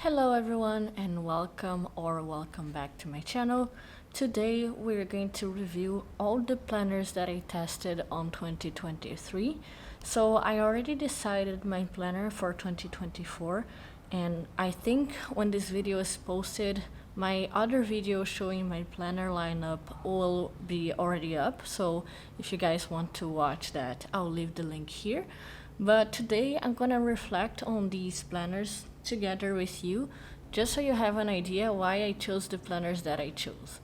Hello everyone and welcome back to my channel. Today we're going to review all the planners that I tested on 2023. So I already decided my planner for 2024, and I think when this video is posted, my other video showing my planner lineup will be already up. So if you guys want to watch that, I'll leave the link here. But today I'm gonna reflect on these planners together with you, just so you have an idea why I chose the planners that I chose.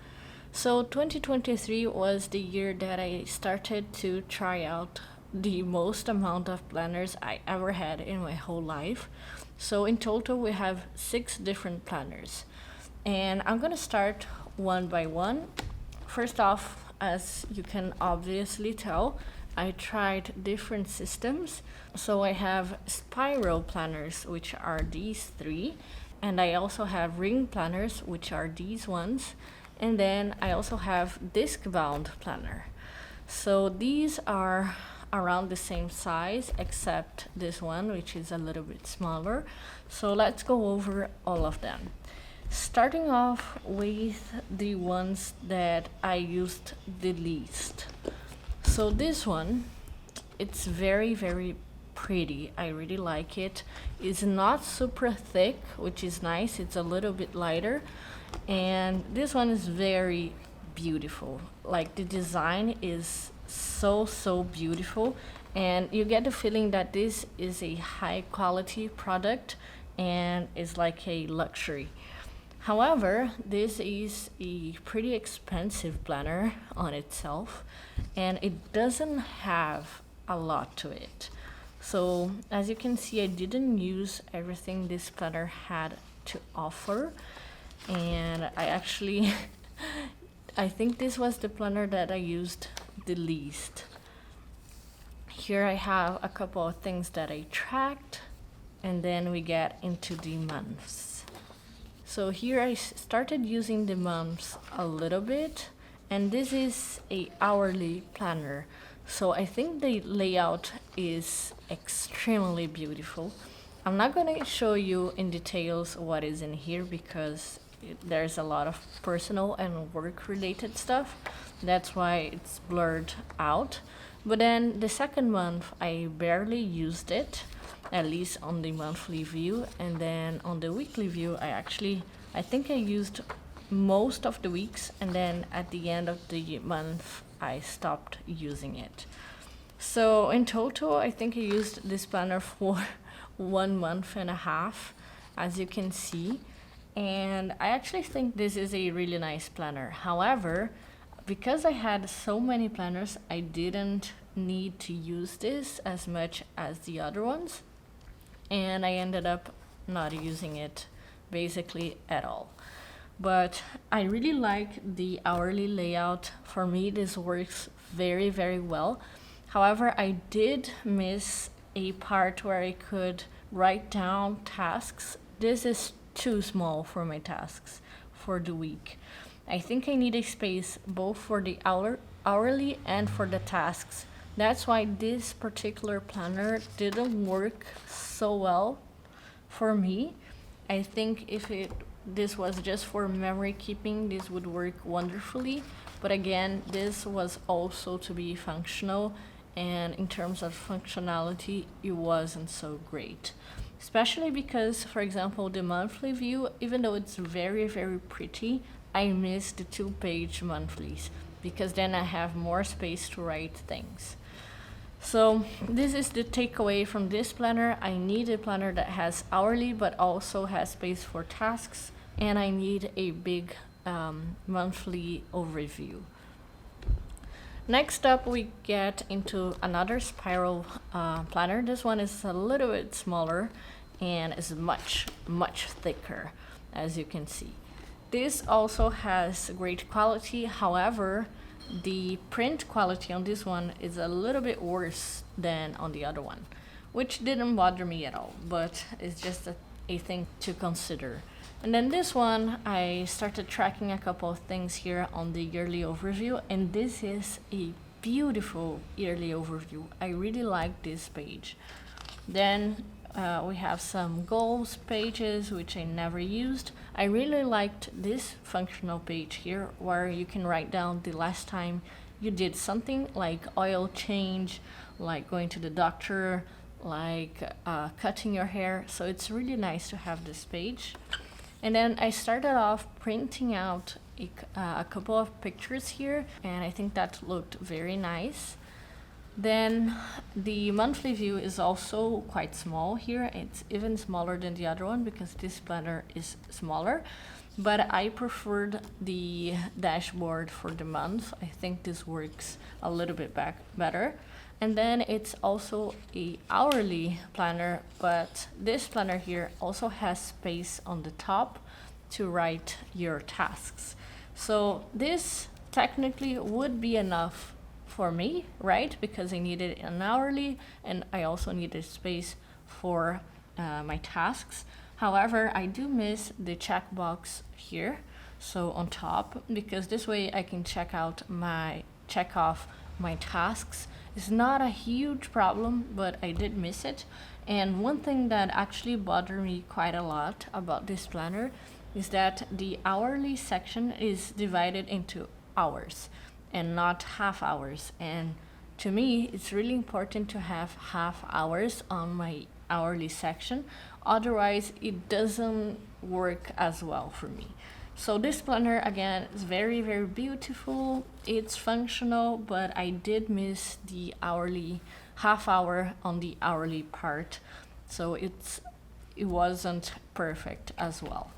So 2023 was the year that I started to try out the most amount of planners I ever had in my whole life. So in total we have 6 different planners, and I'm gonna start one by one. First off, as you can obviously tell, I tried different systems. So I have spiral planners, which are these 3, and I also have ring planners, which are these ones, and then I also have Discbound planner. So these are around the same size except this one, which is a little bit smaller. So let's go over all of them. Starting off with the ones that I used the least. So this one, it's very pretty. I really like it. It's not super thick, which is nice. It's a little bit lighter, and this one is very beautiful. Like, the design is so beautiful, and you get the feeling that this is a high quality product and is like a luxury. However, this is a pretty expensive planner on itself, and it doesn't have a lot to it. So as you can see, I didn't use everything this planner had to offer, and I actually I think this was the planner that I used the least. Here I have a couple of things that I tracked, and then we get into the months. So here I started using the months a little bit, and this is a hourly planner. So I think the layout is extremely beautiful. I'm not going to show you in details what is in here because there's a lot of personal and work related stuff. That's why it's blurred out. But then the second month I barely used it, at least on the monthly view, and then on the weekly view I think I used most of the weeks, and then at the end of the month I stopped using it. So in total I think I used this planner for 1.5 months, as you can see, and I actually think this is a really nice planner. However, because I had so many planners, I didn't need to use this as much as the other ones, and I ended up not using it basically at all. But I really like the hourly layout. For me, this works very well. However, I did miss a part where I could write down tasks. This is too small for my tasks for the week. I think I need a space both for the hourly and for the tasks. That's why this particular planner didn't work so well for me. I think if this was just for memory keeping, this would work wonderfully. But again, this was also to be functional, and in terms of functionality, it wasn't so great. Especially because, for example, the monthly view, even though it's very pretty, I miss the 2-page monthlies because then I have more space to write things. So this is the takeaway from this planner. I need a planner that has hourly but also has space for tasks, and I need a big monthly overview. Next up, we get into another spiral planner. This one is a little bit smaller and is much thicker, as you can see. This also has great quality. However, the print quality on this one is a little bit worse than on the other one, which didn't bother me at all, but it's just a thing to consider. And then this one, I started tracking a couple of things here on the yearly overview, and this is a beautiful yearly overview. I really like this page. Then we have some goals pages, which I never used. I really liked this functional page here, where you can write down the last time you did something, like oil change, like going to the doctor, like cutting your hair. So it's really nice to have this page. And then I started off printing out a couple of pictures here, and I think that looked very nice. Then the monthly view is also quite small here. It's even smaller than the other one because this planner is smaller, but I preferred the dashboard for the month. I think this works a little bit better. And then it's also a hourly planner, but this planner here also has space on the top to write your tasks. So this technically would be enough for me, right? Because I needed an hourly and I also needed space for my tasks. However, I do miss the checkbox here, so on top, because this way I can check off my tasks. It's not a huge problem, but I did miss it. And one thing that actually bothered me quite a lot about this planner is that the hourly section is divided into hours and not half hours. And to me, it's really important to have half hours on my hourly section. Otherwise, it doesn't work as well for me. So this planner, again, is very, very beautiful. It's functional, but I did miss the hourly, half hour on the hourly part. So it wasn't perfect as well.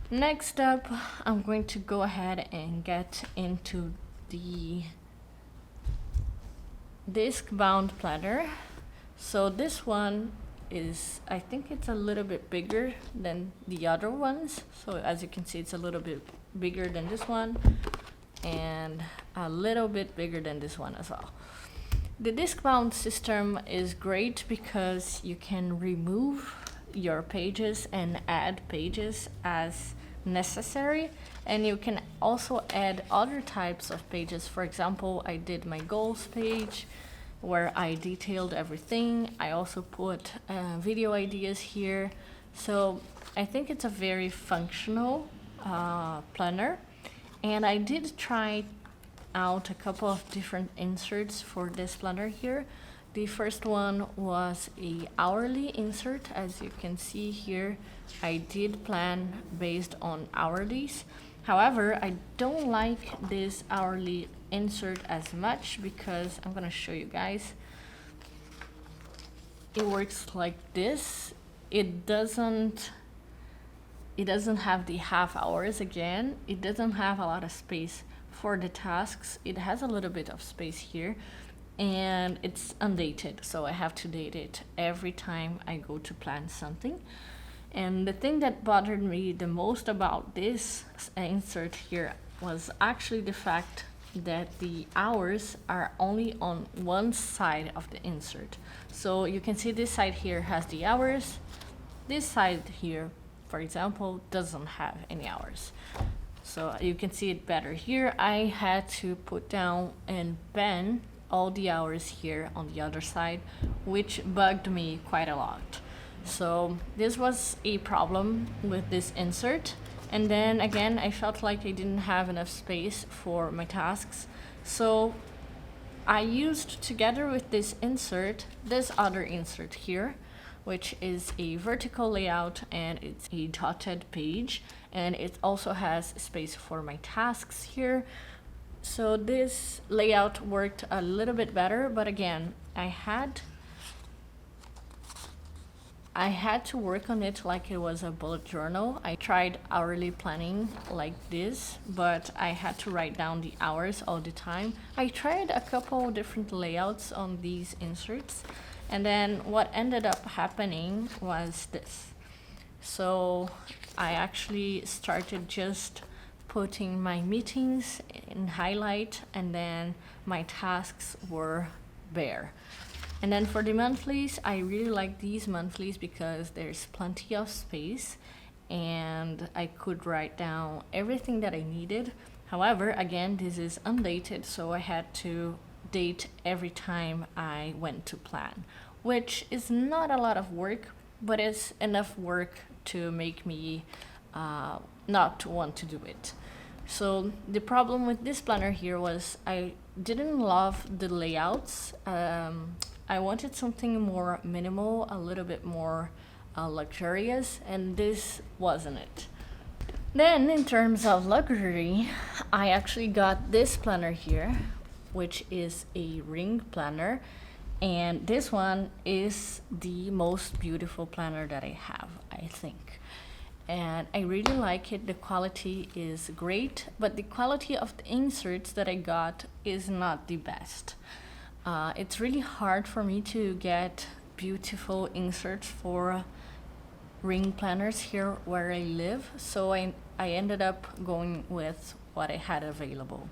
Next up, I'm going to go ahead and get into the Discbound planner. So this one is, I think it's a little bit bigger than the other ones. So as you can see, it's a little bit bigger than this one and a little bit bigger than this one as well. The Discbound system is great because you can remove your pages and add pages as necessary, and you can also add other types of pages. For example, I did my goals page where I detailed everything. I also put video ideas here. So I think it's a very functional planner, and I did try out a couple of different inserts for this planner here. The first one was a hourly insert. As you can see here, I did plan based on hourlies. However, I don't like this hourly insert as much because I'm gonna show you guys. It works like this. It doesn't have the half hours again. It doesn't have a lot of space for the tasks. It has a little bit of space here, and it's undated, so I have to date it every time I go to plan something. And the thing that bothered me the most about this insert here was actually the fact that the hours are only on one side of the insert. So you can see this side here has the hours. This side here, for example, doesn't have any hours. So you can see it better here. I had to put down and pen all the hours here on the other side, which bugged me quite a lot. So this was a problem with this insert. And then again, I felt like I didn't have enough space for my tasks. So I used, together with this insert, this other insert here, which is a vertical layout, and it's a dotted page, and it also has space for my tasks here. So this layout worked a little bit better, but again, I had to work on it like it was a bullet journal. I tried hourly planning like this, but I had to write down the hours all the time. I tried a couple different layouts on these inserts, and then what ended up happening was this. So I actually started just putting my meetings in highlight, and then my tasks were bare. And then for the monthlies, I really like these monthlies because there's plenty of space and I could write down everything that I needed. However, again, this is undated, so I had to date every time I went to plan, which is not a lot of work, but it's enough work to make me not want to do it. So the problem with this planner here was I didn't love the layouts. I wanted something more minimal, a little bit more luxurious, and this wasn't it. Then in terms of luxury, I actually got this planner here, which is a ring planner. And this one is the most beautiful planner that I have, I think. And I really like it. The quality is great, but the quality of the inserts that I got is not the best. It's really hard for me to get beautiful inserts for ring planners here where I live, so I ended up going with what I had available.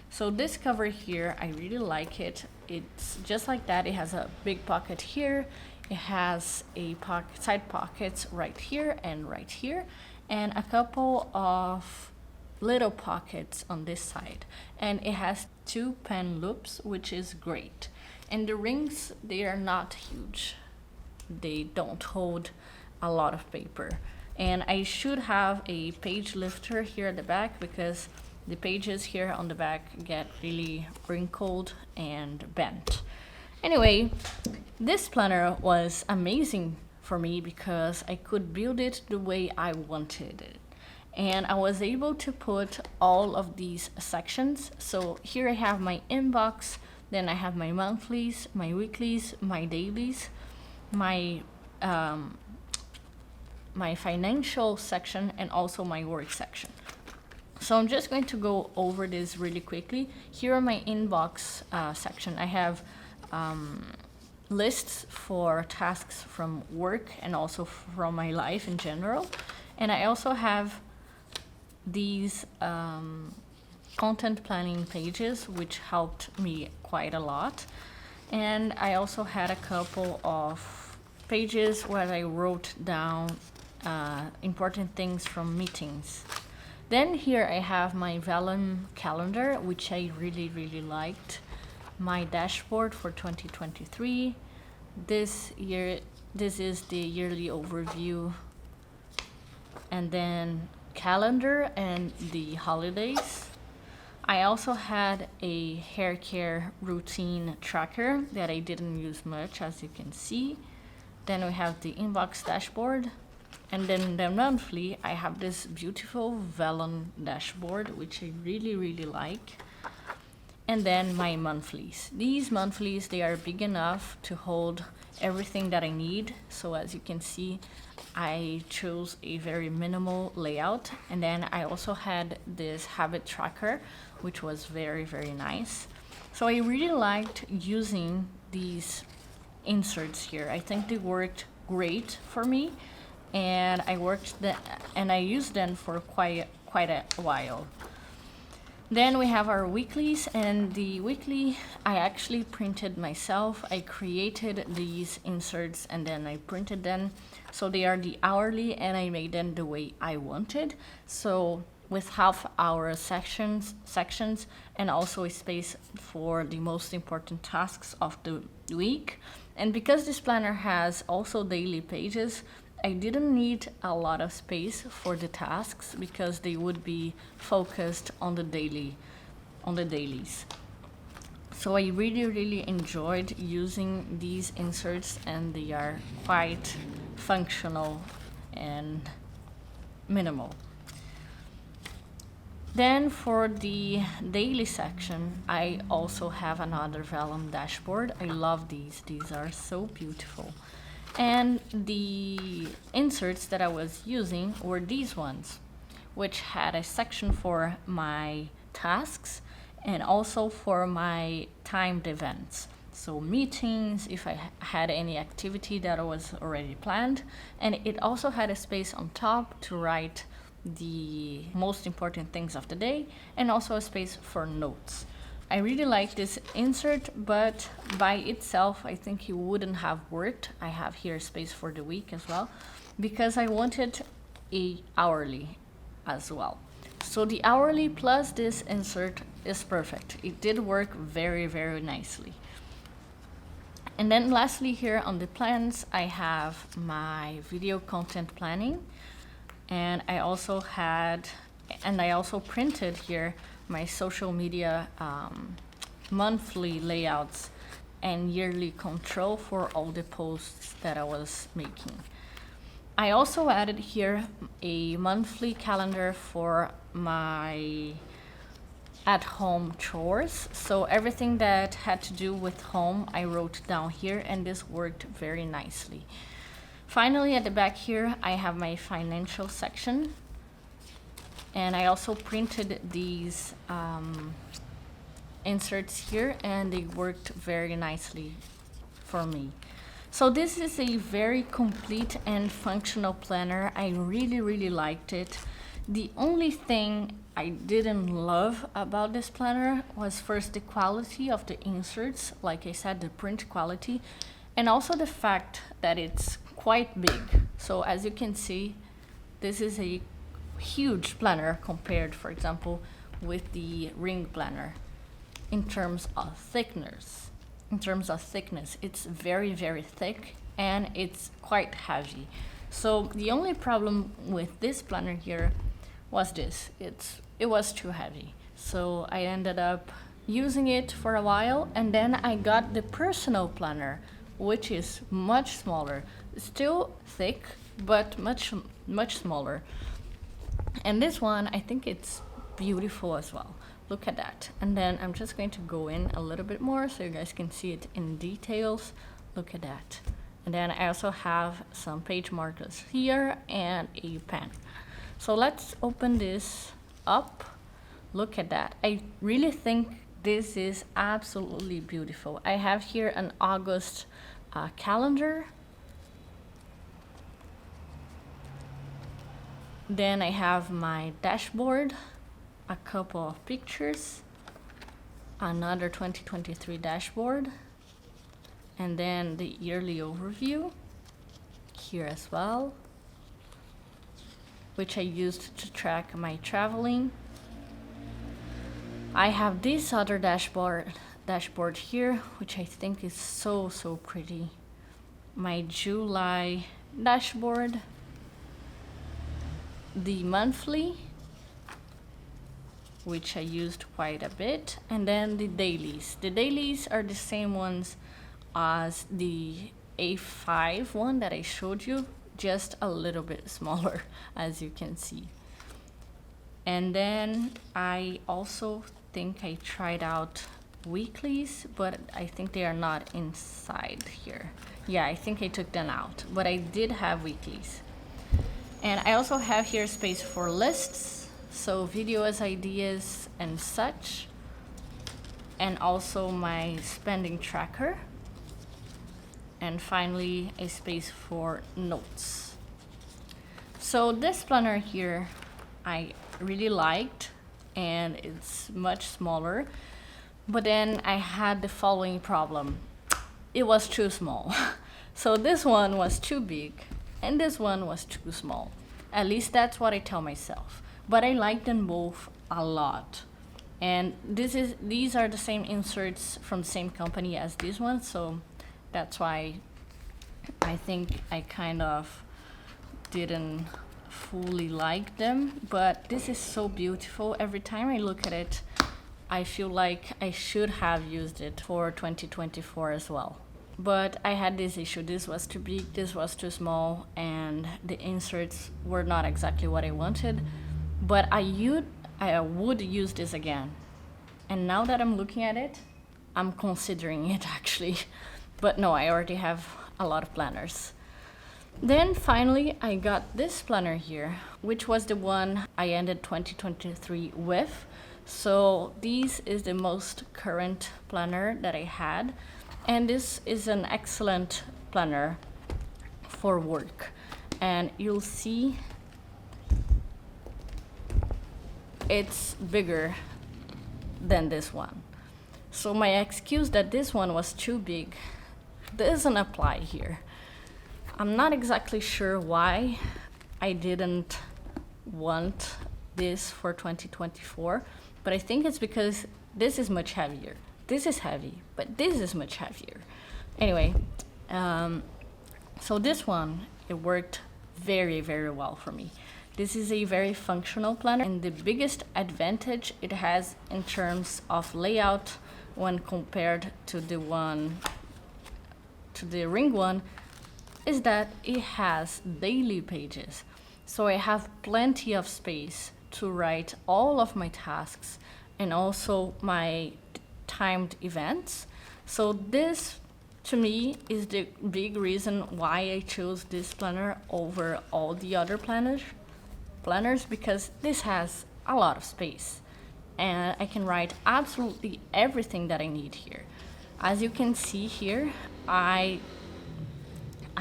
So this cover here, I really like it. It's just like that. It has a big pocket here. It has a side pockets right here, and a couple of little pockets on this side. And it has 2 pen loops, which is great. And the rings, they are not huge. They don't hold a lot of paper. And I should have a page lifter here at the back, because the pages here on the back get really wrinkled and bent. Anyway, this planner was amazing for me because I could build it the way I wanted it. And I was able to put all of these sections. So here I have my inbox, then I have my monthlies, my weeklies, my dailies, my financial section, and also my work section. So I'm just going to go over this really quickly. Here on my inbox section, I have lists for tasks from work and also from my life in general. And I also have these content planning pages, which helped me quite a lot. And I also had a couple of pages where I wrote down important things from meetings. Then here I have my vellum calendar, which I really liked. My dashboard for 2023. This is the yearly overview. And then calendar and the holidays. I also had a hair care routine tracker that I didn't use much, as you can see. Then we have the inbox dashboard. And then the monthly, I have this beautiful vellum dashboard, which I really like. And then my monthlies. These monthlies, they are big enough to hold everything that I need. So as you can see, I chose a very minimal layout. And then I also had this habit tracker, which was very nice. So I really liked using these inserts here. I think they worked great for me. And I used them for quite a while. Then we have our weeklies, and the weekly I actually printed myself. I created these inserts and then I printed them. So they are the hourly, and I made them the way I wanted. So with half-hour sections, and also a space for the most important tasks of the week. And because this planner has also daily pages, I didn't need a lot of space for the tasks because they would be focused on the dailies. So I really enjoyed using these inserts, and they are quite functional and minimal. Then for the daily section, I also have another vellum dashboard. I love these. These are so beautiful. And the inserts that I was using were these ones, which had a section for my tasks and also for my timed events. So meetings, if I had any activity that was already planned. And it also had a space on top to write the most important things of the day, and also a space for notes. I really like this insert, but by itself, I think it wouldn't have worked. I have here space for the week as well, because I wanted a hourly as well. So the hourly plus this insert is perfect. It did work very nicely. And then lastly here on the plans, I have my video content planning. And I also printed here my social media monthly layouts and yearly control for all the posts that I was making. I also added here a monthly calendar for my at-home chores. So everything that had to do with home, I wrote down here, and this worked very nicely. Finally, at the back here, I have my financial section. And I also printed these inserts here, and they worked very nicely for me. So this is a very complete and functional planner. I really liked it. The only thing I didn't love about this planner was first the quality of the inserts, like I said, the print quality, and also the fact that it's quite big. So as you can see, this is a huge planner compared, for example, with the ring planner. In terms of thickness, it's very thick, and it's quite heavy. So the only problem with this planner here was this. It was too heavy. So I ended up using it for a while, and then I got the personal planner, which is much smaller. Still thick, but much smaller. And this one, I think it's beautiful as well. Look at that. And then I'm just going to go in a little bit more so you guys can see it in details. Look at that. And then I also have some page markers here and a pen. So let's open this up. Look at that. I really think this is absolutely beautiful. I have here an August calendar. Then I have my dashboard, a couple of pictures, another 2023 dashboard, and then the yearly overview here as well, which I used to track my traveling. I have this other dashboard here, which I think is so pretty. My July dashboard, the monthly, which I used quite a bit, and then the dailies. The dailies are the same ones as the A5 one that I showed you, just a little bit smaller, as you can see. And then I also think I tried out weeklies, but I think they are not inside here. Yeah, I think I took them out, but I did have weeklies. And I also have here space for lists, so videos, ideas, and such. And also my spending tracker. And finally, a space for notes. So this planner here, I really liked, and it's much smaller. But then I had the following problem. It was too small. So this one was too big, and this one was too small. At least that's what I tell myself. But I like them both a lot. And these are the same inserts from the same company as this one, so that's why I think I kind of didn't fully like them. But this is so beautiful. Every time I look at it, I feel like I should have used it for 2024 as well. But I had this issue. This was too big, this was too small, and the inserts were not exactly what I wanted. But I would use this again. And now that I'm looking at it, I'm considering it actually. But no, I already have a lot of planners. Then finally, I got this planner here, which was the one I ended 2023 with. So this is the most current planner that I had. And this is an excellent planner for work. And you'll see it's bigger than this one. So my excuse that this one was too big doesn't apply here. I'm not exactly sure why I didn't want this for 2024, but I think it's because this is much heavier. This is heavy, but this is much heavier. Anyway, so this one, it worked very, very well for me. This is a very functional planner, and the biggest advantage it has in terms of layout when compared to the ring one is that it has daily pages. So I have plenty of space to write all of my tasks and also my timed events. So this, to me, is the big reason why I chose this planner over all the other planners, because this has a lot of space and I can write absolutely everything that I need here. As you can see here, I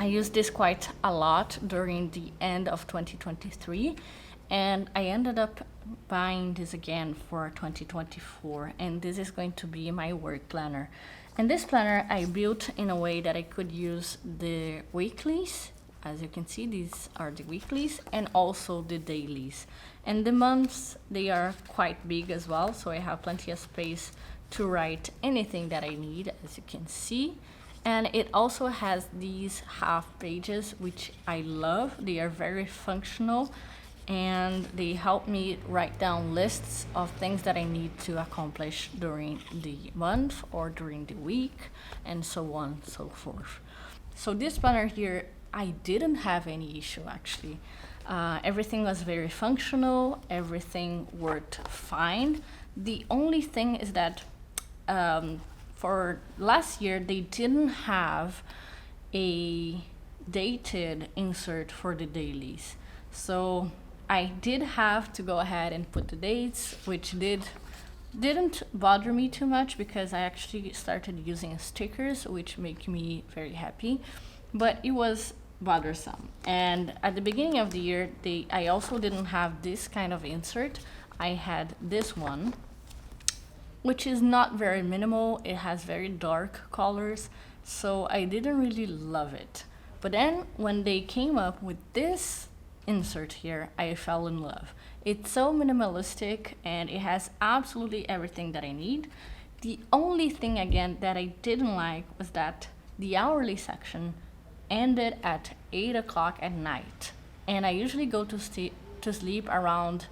used this quite a lot during the end of 2023, and I ended up buying this again for 2024, and this is going to be my work planner. And this planner I built in a way that I could use the weeklies. As you can see, these are the weeklies and also the dailies. And the months, they are quite big as well, so I have plenty of space to write anything that I need, as you can see. And it also has these half pages, which I love. They are very functional and they help me write down lists of things that I need to accomplish during the month or during the week, and so on and so forth. So this planner here, I didn't have any issue actually. Everything was very functional, everything worked fine. The only thing is that for last year, they didn't have a dated insert for the dailies. So I did have to go ahead and put the dates, which didn't bother me too much because I actually started using stickers, which make me very happy. But it was bothersome. And at the beginning of the year, I also didn't have this kind of insert. I had this one, which is not very minimal. It has very dark colors, so I didn't really love it. But then when they came up with this insert here, I fell in love. It's so minimalistic and it has absolutely everything that I need. The only thing again that I didn't like was that the hourly section ended at 8 o'clock at night, and I usually go to sleep around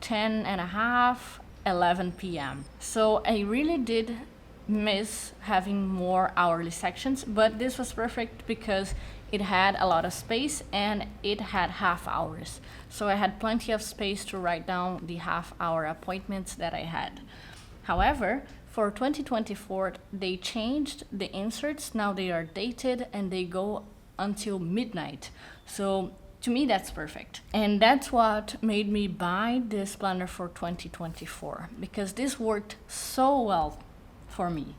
10 and a half, 11 p.m. So I really did miss having more hourly sections, but this was perfect because it had a lot of space and it had half hours. So I had plenty of space to write down the half-hour appointments that I had. However, for 2024, they changed the inserts. Now they are dated and they go until midnight. So to me, that's perfect. And that's what made me buy this planner for 2024, because this worked so well for me.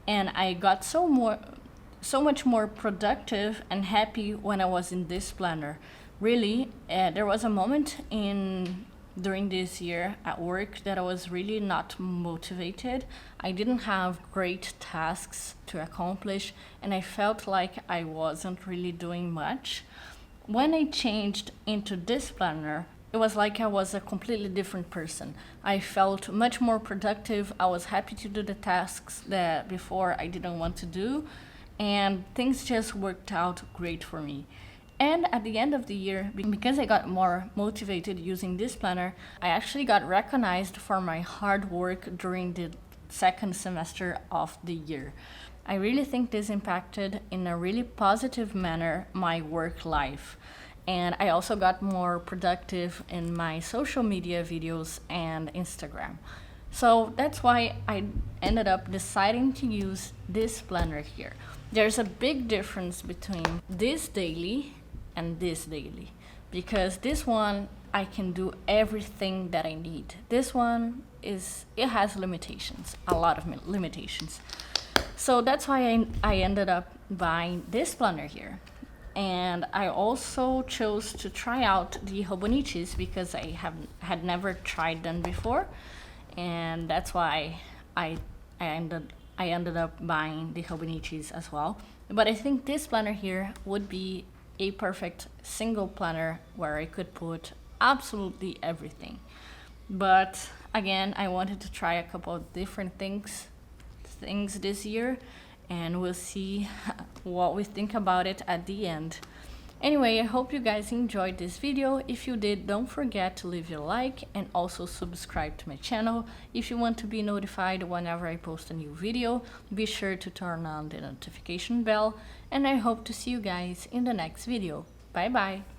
And I got so much more productive and happy when I was in this planner. Really, there was a moment during this year at work that I was really not motivated. I didn't have great tasks to accomplish, and I felt like I wasn't really doing much. When I changed into this planner, it was like I was a completely different person. I felt much more productive. I was happy to do the tasks that before I didn't want to do, and things just worked out great for me. And at the end of the year, because I got more motivated using this planner, I actually got recognized for my hard work during the second semester of the year. I really think this impacted in a really positive manner my work life. And I also got more productive in my social media videos and Instagram. So that's why I ended up deciding to use this planner here. There's a big difference between this daily and this daily, because this one I can do everything that I need. This one it has limitations, a lot of limitations. So that's why I ended up buying this planner here. And I also chose to try out the Hobonichis because I had never tried them before, and that's why I ended up buying the Hobonichis as well. But I think this planner here would be a perfect single planner where I could put absolutely everything. But again, I wanted to try a couple of different things this year, and we'll see what we think about it at the end. Anyway, I hope you guys enjoyed this video. If you did, don't forget to leave your like and also subscribe to my channel. If you want to be notified whenever I post a new video, be sure to turn on the notification bell, and I hope to see you guys in the next video. Bye bye!